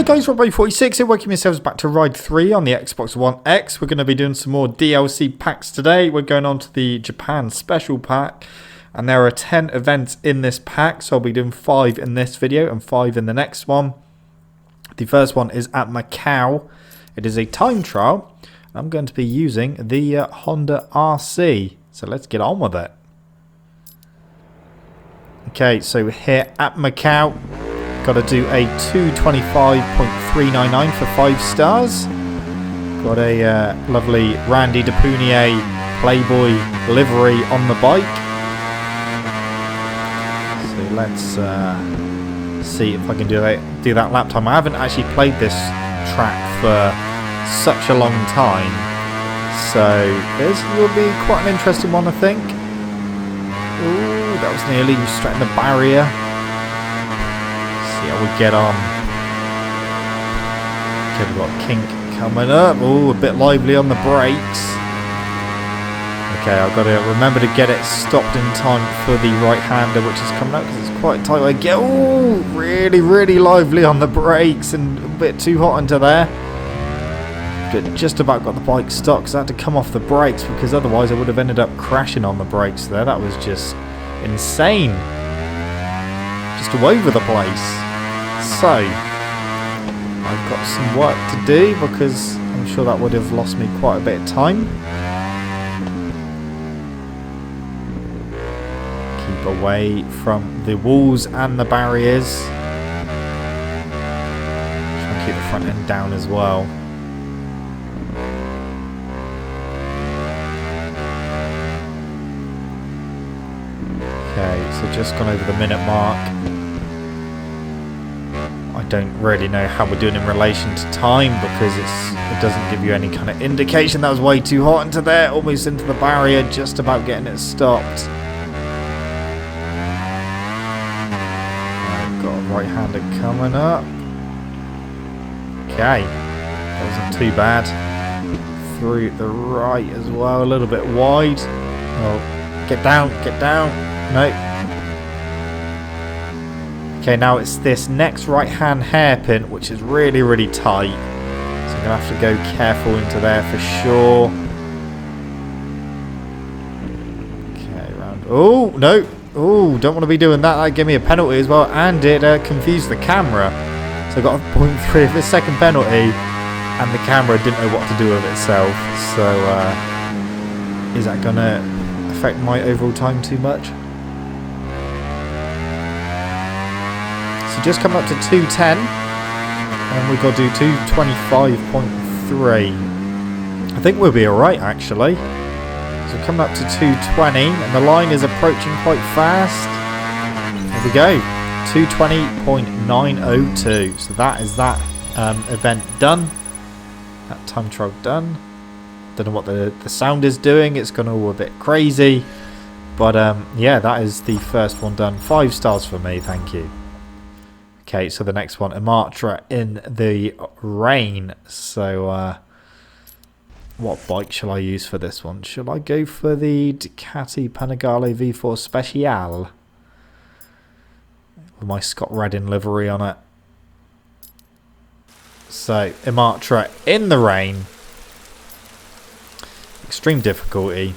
Hi guys, Rob46 here, welcome yourselves back to Ride 3 on the Xbox One X. We're going to be doing some more DLC packs today. We're going on to the Japan Special Pack, and there are 10 events in this pack, so I'll be doing 5 in this video and 5 in the next one. The first one is at Macau. It is a time trial. I'm going to be using the Honda RC, so let's get on with it. Okay, so here at Macau, got to do a 225.399 for 5 stars. Got a lovely Randy DePunier Playboy livery on the bike. So let's see if I can do that lap time. I haven't actually played this track for such a long time, so this will be quite an interesting one, I think. Ooh, that was nearly straightening the barrier. See how we get on. Okay, we've got kink coming up. Oh, a bit lively on the brakes. Okay, I've got to remember to get it stopped in time for the right-hander, which is coming up because it's quite tight. I get really lively on the brakes and a bit too hot into there. But just about got the bike stopped because I had to come off the brakes because otherwise I would have ended up crashing on the brakes there. That was just insane. Just all over the place. So, I've got some work to do because I'm sure that would have lost me quite a bit of time. Keep away from the walls and the barriers. Try and keep the front end down as well. Okay, so just gone over the minute mark. I don't really know how we're doing in relation to time because it doesn't give you any kind of indication. That was way too hot into there, almost into the barrier, just about getting it stopped. I've got a right-hander coming up. Okay, that wasn't too bad. Through the right as well, a little bit wide. Oh, get down, get down. No. Okay, now it's this next right-hand hairpin, which is really tight. So I'm going to have to go careful into there for sure. Okay, round. Oh, no. Oh, don't want to be doing that. That gave me a penalty as well. And it confused the camera. So I got a 0.3 of a second penalty. And the camera didn't know what to do with itself. So, is that going to affect my overall time too much? So just come up to 210, and we've got to do 225.3. I think we'll be alright actually. So coming up to 220, and the line is approaching quite fast. There we go, 220.902. So that is that event done. That time trial done. Don't know what the sound is doing. It's gone all a bit crazy, but yeah, that is the first one done. 5 stars for me, thank you. Okay, so the next one, Imatra in the rain. So, what bike shall I use for this one? Should I go for the Ducati Panigale V4 Speciale? With my Scott Redding livery on it. So, Imatra in the rain. Extreme difficulty.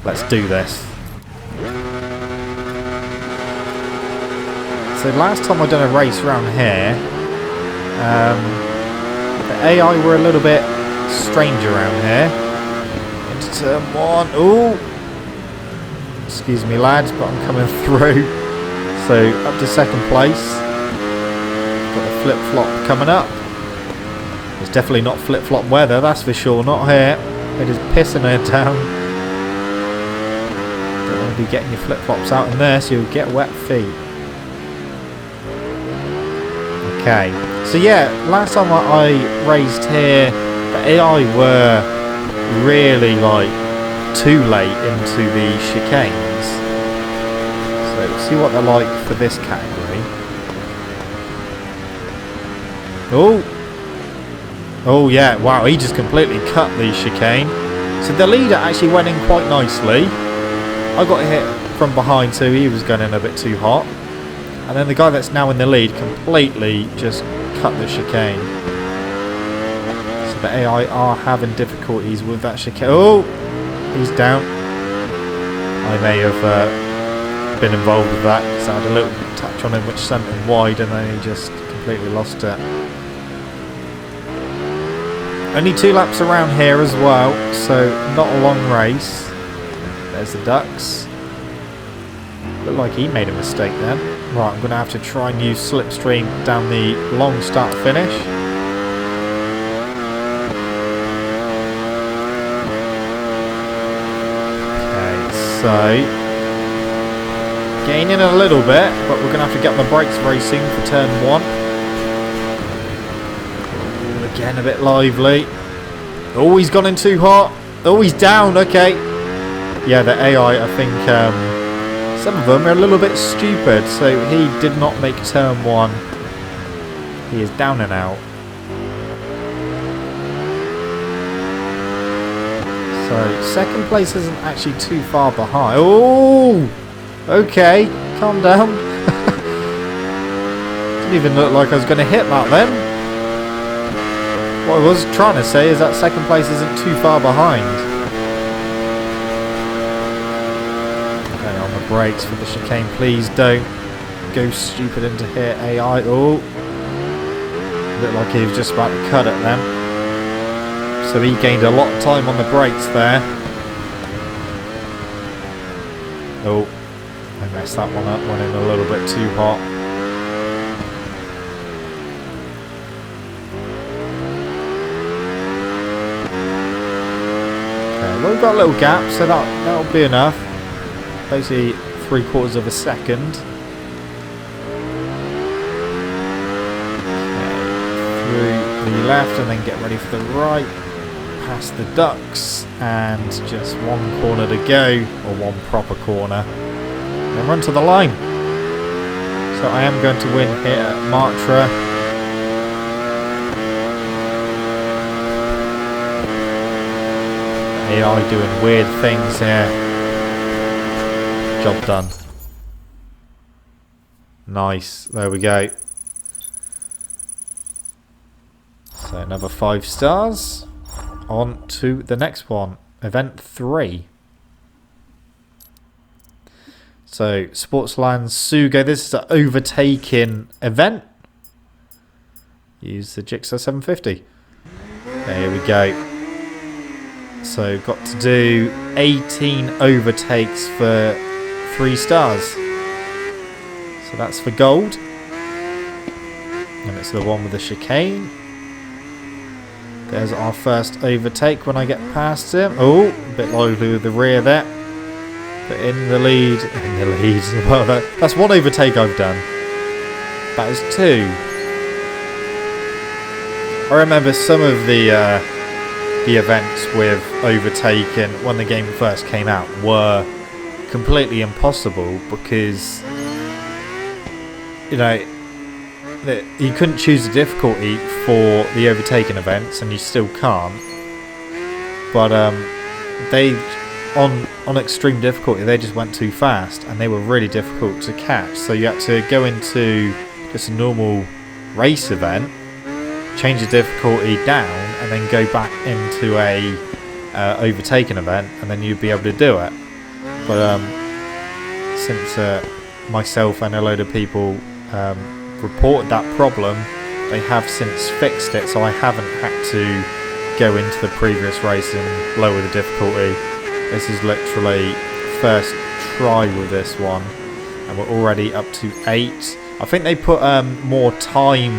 Let's do this. So last time I done a race around here, the AI were a little bit strange around here. Into turn 1. Ooh! Excuse me lads, but I'm coming through. So up to second place. Got the flip-flop coming up. It's definitely not flip-flop weather, that's for sure. Not here. It is pissing it down. Don't want to be getting your flip-flops out in there so you'll get wet feet. Okay, so yeah, last time I raced here, the AI were really like too late into the chicanes. So we'll see what they're like for this category. Oh yeah, wow, he just completely cut the chicane. So the leader actually went in quite nicely. I got hit from behind, so he was going in a bit too hot. And then the guy that's now in the lead completely just cut the chicane. So the AI are having difficulties with that chicane. Oh, he's down. I may have been involved with that because I had a little touch on him which sent him wide, and then he just completely lost it. Only 2 laps around here as well, so not a long race. There's the ducks. Looked like he made a mistake then. Right, I'm going to have to try and use slipstream down the long start finish. Okay, so gaining a little bit, but we're going to have to get my brakes very soon for turn 1. Again, a bit lively. Oh, he's gone in too hot. Oh, he's down. Okay. Yeah, the AI, I think, some of them are a little bit stupid. So he did not make turn 1. He is down and out. So second place isn't actually too far behind. Oh, okay. Calm down. Didn't even look like I was going to hit that then. What I was trying to say is that second place isn't too far behind. Okay, on the brakes for the chicane. Please don't go stupid into here, AI. Oh, looked like he was just about to cut it then. So he gained a lot of time on the brakes there. Oh, I messed that one up. Went in a little bit too hot. Well, we've got a little gap, so that'll be enough. Basically 3/4 of a second. Okay, through the left and then get ready for the right. Past the ducks and just 1 corner to go, or 1 proper corner. And run to the line. So I am going to win here at Martra. AI doing weird things here. Job done. Nice. There we go. So another 5 stars. On to the next one. Event 3. So Sportsland Sugo. This is an overtaking event. Use the Gixxer 750. There we go. So got to do 18 overtakes for 3 stars. So that's for gold. And it's the one with the chicane. There's our first overtake when I get past him. Oh, a bit lively with the rear there. But in the lead. In the lead. Well, that's 1 overtake I've done. That is 2. I remember some of the events with overtaking when the game first came out were completely impossible because, you know, you couldn't choose the difficulty for the overtaking events, and you still can't. But they on extreme difficulty they just went too fast, and they were really difficult to catch. So you had to go into just a normal race event, change the difficulty down, and then go back into a overtaking event, and then you'd be able to do it. But since myself and a load of people reported that problem, they have since fixed it, so I haven't had to go into the previous race and lower the difficulty. This is literally first try with this one, and we're already up to 8. I think they put more time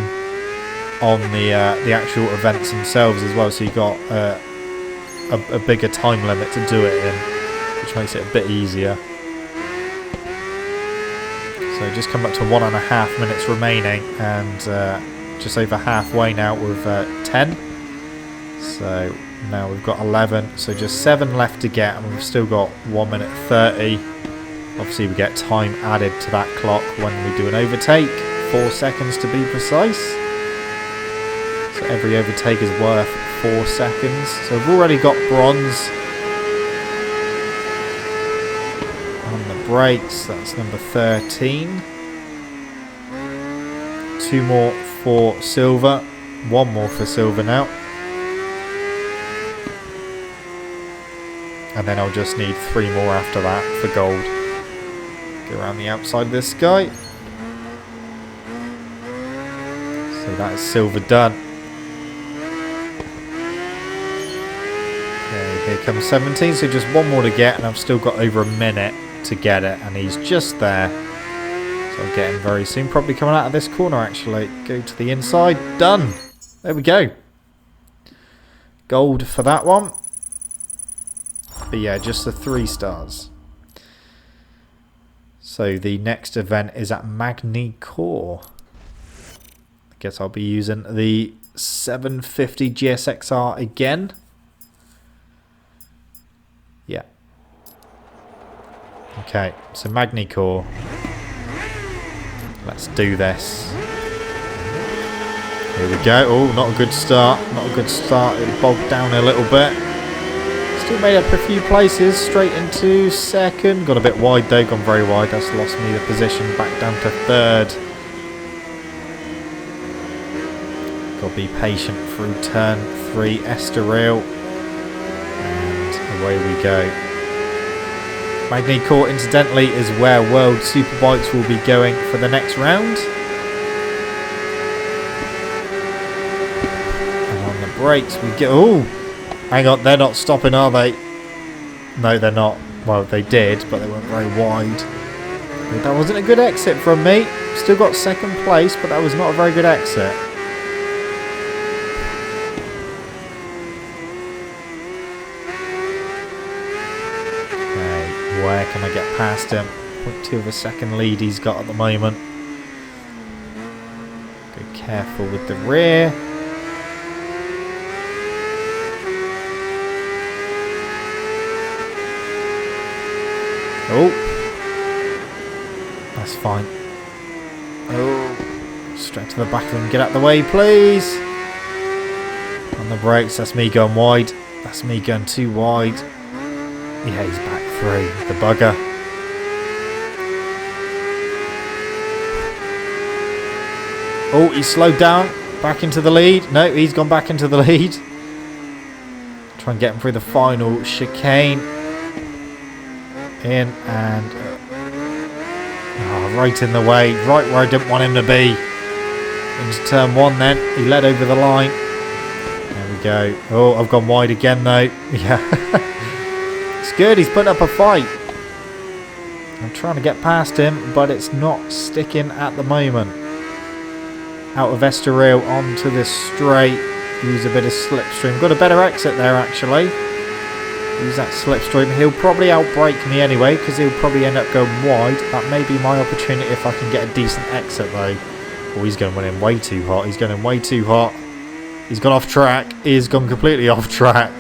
on the actual events themselves as well, so you got a bigger time limit to do it in, which makes it a bit easier. So just come up to 1.5 minutes remaining, and just over halfway now with 10. So now we've got 11, so just 7 left to get, and we've still got 1 minute 30. Obviously we get time added to that clock when we do an overtake, 4 seconds to be precise. So every overtake is worth 4 seconds. So we've already got bronze on the brakes. That's number 13. 2 2 more for silver. 1 more for silver now. And then I'll just need 3 more after that for gold. Go around the outside of this guy. So that is silver done. Okay, here comes 17. So just 1 more to get, and I've still got over a minute to get it. And he's just there. So I'll get him very soon. Probably coming out of this corner, actually. Go to the inside. Done. There we go. Gold for that one. But yeah, just the 3 stars. So the next event is at Macau. I guess I'll be using the 750 GSXR again. Yeah. Okay, so Macau. Let's do this. Here we go. Oh, not a good start. Not a good start. It bogged down a little bit. Still made up a few places. Straight into second. Got a bit wide though. Gone very wide. That's lost me the position. Back down to third. Got to be patient through turn 3 Estoril. And away we go. Macau, incidentally, is where World Superbikes will be going for the next round. And on the brakes we go. Oh, hang on, they're not stopping, are they? No, they're not. Well, they did, but they weren't very wide. That wasn't a good exit from me. Still got 2nd place, but that was not a very good exit. Where can I get past him? 0.2 of a second lead he's got at the moment. Go careful with the rear. Oh, that's fine. Oh, straight to the back of him. Get out the way, please. On the brakes, that's me going wide. That's me going too wide. Yeah, he's back 3, the bugger. Oh, he's slowed down. Back into the lead. No, he's gone back into the lead. Try and get him through the final chicane. In and... right in the way. Right where I didn't want him to be. Into turn 1 then. He led over the line. There we go. Oh, I've gone wide again though. Yeah. It's good, he's putting up a fight. I'm trying to get past him, but it's not sticking at the moment. Out of Estoril onto this straight. Use a bit of slipstream. Got a better exit there, actually. Use that slipstream. He'll probably outbrake me anyway, because he'll probably end up going wide. That may be my opportunity if I can get a decent exit, though. Oh, he's going in way too hot. He's going in way too hot. He's gone off track. He has gone completely off track.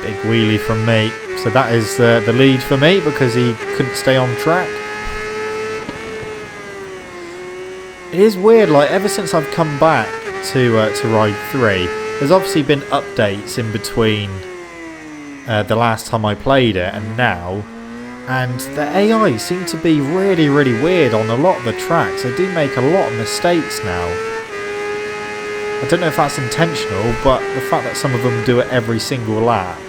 Big wheelie from me. So that is the lead for me because he couldn't stay on track. It is weird, like ever since I've come back to Ride 3, there's obviously been updates in between the last time I played it and now, and the AI seem to be really weird on a lot of the tracks. They do make a lot of mistakes now. I don't know if that's intentional, but the fact that some of them do it every single lap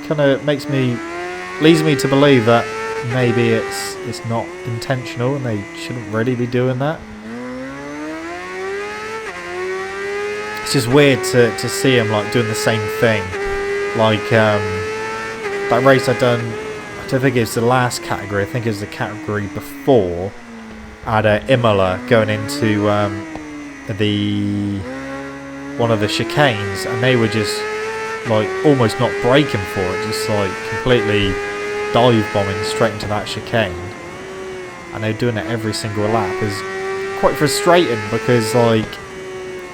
kind of leads me to believe that maybe it's not intentional and they shouldn't really be doing that. It's just weird to see him like doing the same thing. Like that race I done, I don't think it was the last category, I think it was the category before, at Imola, going into one of the chicanes, and they were just like almost not braking for it, just like completely dive bombing straight into that chicane, and they're doing it every single lap. Is quite frustrating because like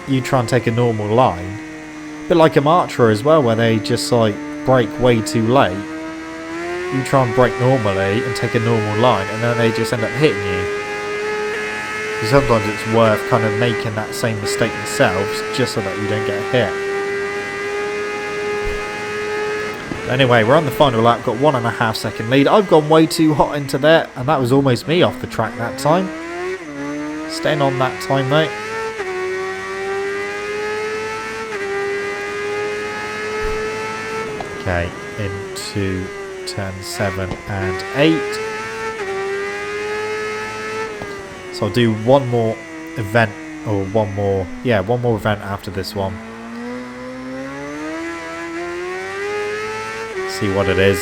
you try and take a normal line, a bit like a Matra as well, where they just like brake way too late. You try and brake normally and take a normal line, and then they just end up hitting you. So sometimes it's worth kind of making that same mistake themselves just so that you don't get hit. Anyway, we're on the final lap, got 1.5 second lead. I've gone way too hot into there, and that was almost me off the track that time. Staying on that time, though. Okay, into turn 7 and 8. So I'll do one more event, or one more event after this one. See what it is.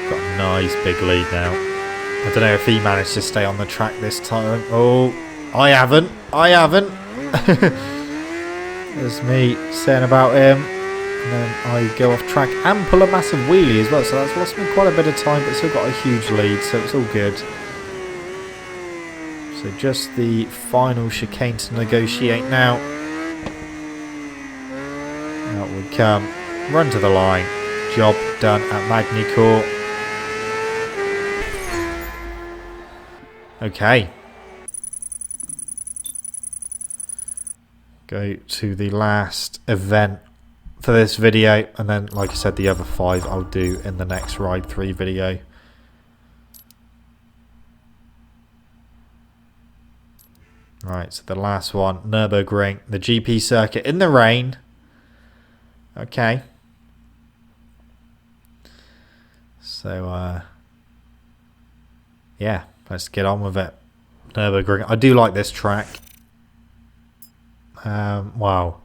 Got a nice big lead now. I don't know if he managed to stay on the track this time. Oh, I haven't. There's me saying about him. And then I go off track and pull a massive wheelie as well. So that's lost me quite a bit of time, but still got a huge lead. So it's all good. So just the final chicane to negotiate now. Out we come. Run to the line. Job done at Magny-Cours. Okay. Go to the last event for this video. And then, like I said, the other 5 I'll do in the next Ride 3 video. Right, so the last one, Nürburgring, the GP circuit in the rain. Okay. So, yeah, let's get on with it. Nürburgring. I do like this track. Wow.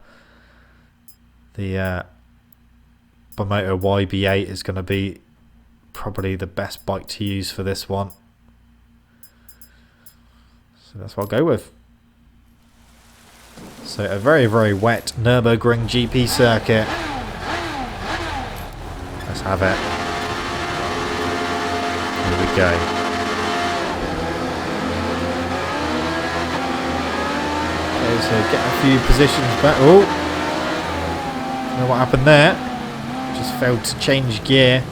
The Bimoto YB8 is going to be probably the best bike to use for this one. So that's what I'll go with. So a very, very wet Nürburgring GP circuit. Let's have it. Here we go. Okay, so get a few positions back. Oh! Don't know what happened there. Just failed to change gear.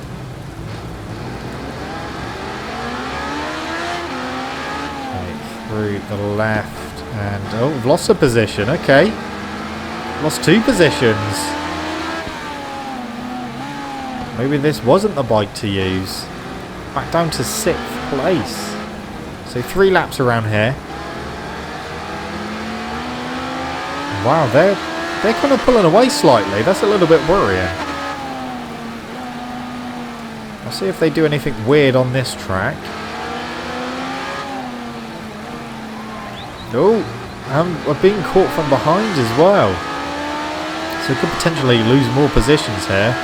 Okay, through the left. And, oh, we've lost a position. Okay. Lost 2 positions. Maybe this wasn't the bike to use. Back down to 6th place. So 3 laps around here. Wow, they're kind of pulling away slightly. That's a little bit worrying. I'll see if they do anything weird on this track. Oh, I've been caught from behind as well. So could potentially lose more positions here.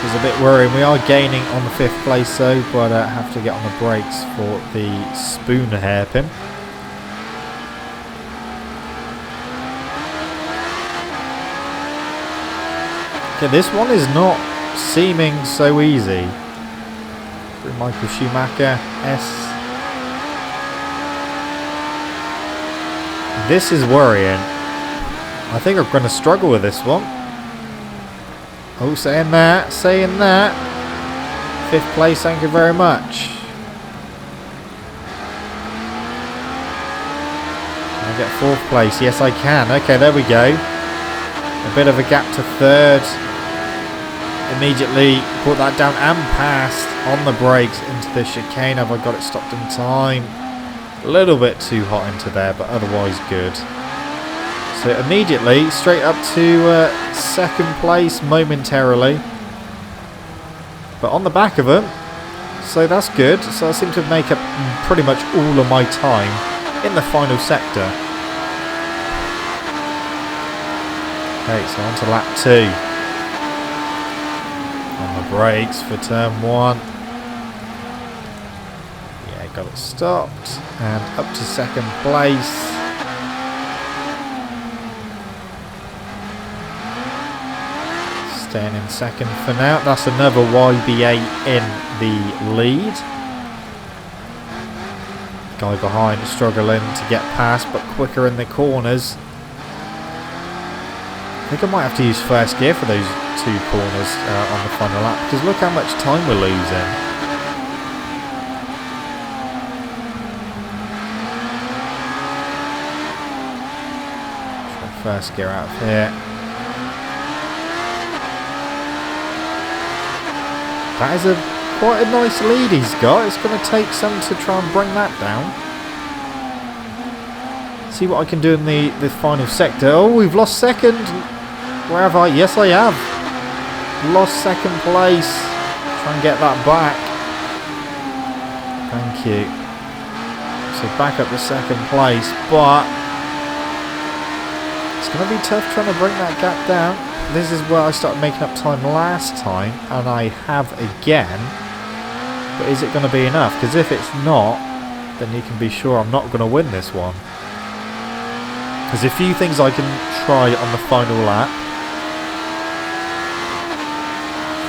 It's a bit worrying. We are gaining on the 5th place though, but I have to get on the brakes for the spoon hairpin. Okay, this one is not seeming so easy. Through Michael Schumacher, S. This is worrying. I think I'm going to struggle with this one. Oh, saying that. 5th place, thank you very much. Can I get 4th place? Yes, I can. Okay, there we go. A bit of a gap to 3rd. Immediately put that down and passed on the brakes into the chicane. Have I got it stopped in time? A little bit too hot into there, but otherwise good. So immediately straight up to 2nd place momentarily, but on the back of them. So that's good. So I seem to make up pretty much all of my time in the final sector. Okay, so on to lap 2. On the brakes for turn 1. Yeah, got it stopped. And up to 2nd place. Staying in 2nd for now. That's another YB8 in the lead. Guy behind struggling to get past, but quicker in the corners. I think I might have to use 1st gear for those 2 corners on the final lap, because look how much time we're losing. First gear out of here. That is quite a nice lead he's got. It's going to take some to try and bring that down. See what I can do in the final sector. Oh, we've lost second. Where have I? Yes, I have. Lost second place. Try and get that back. Thank you. So back up to second place, but it's going to be tough trying to bring that gap down. This is where I started making up time last time, and I have again. But is it going to be enough? Because if it's not, then you can be sure I'm not going to win this one. There's a few things I can try on the final lap.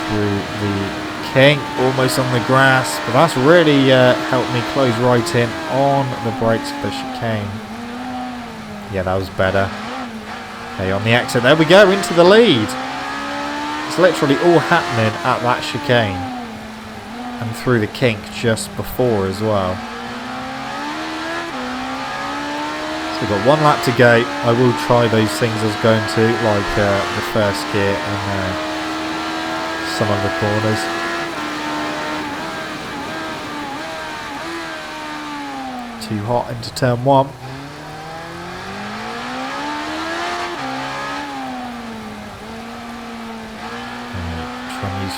Through the King, almost on the grass, but that's really helped me close right in on the brakes for the chicane. Yeah, that was better. Okay, on the exit, there we go, into the lead. It's literally all happening at that chicane. And through the kink just before as well. So we've got one lap to go. I will try those things I was going to, like the first gear and some of the corners. Too hot into turn one.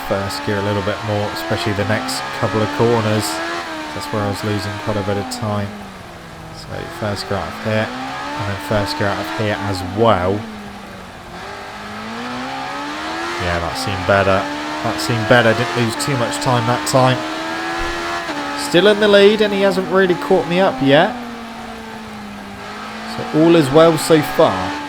First gear a little bit more, especially the next couple of corners. That's where I was losing quite a bit of time. So first gear out of here, and then first gear out of here as well. Yeah, that seemed better. That seemed better. Didn't lose too much time that time. Still in the lead, and he hasn't really caught me up yet. So all is well so far.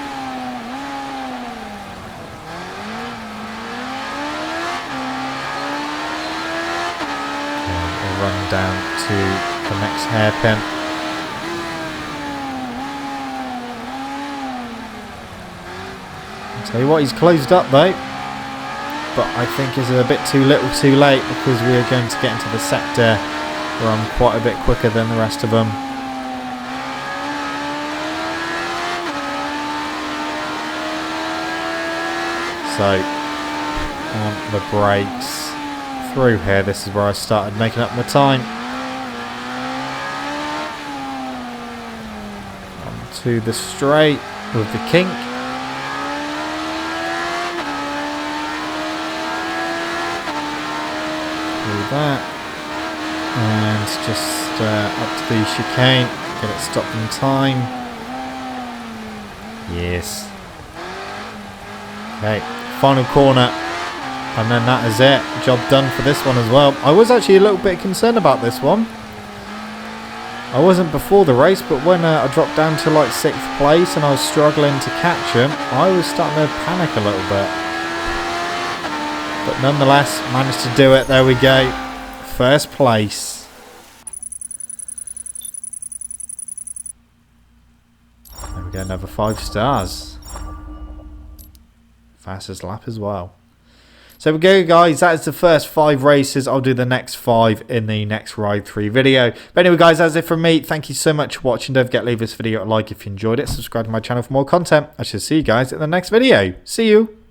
Run down to the next hairpin. I'll tell you what, he's closed up though, but I think it's a bit too little too late, because we are going to get into the sector where I'm quite a bit quicker than the rest of them. So on the brakes. Through here, this is where I started making up my time. Onto the straight with the kink. Through that. And just up to the chicane. Get it stopped in time. Yes. Okay, final corner. And then that is it. Job done for this one as well. I was actually a little bit concerned about this one. I wasn't before the race, but when I dropped down to like 6th place and I was struggling to catch him, I was starting to panic a little bit. But nonetheless, managed to do it. There we go. First place. There we go, another 5 stars. Fastest lap as well. So there we go, guys. That is the first 5 races. I'll do the next 5 in the next Ride 3 video. But anyway, guys, that's it from me. Thank you so much for watching. Don't forget to leave this video a like if you enjoyed it. Subscribe to my channel for more content. I shall see you guys in the next video. See you.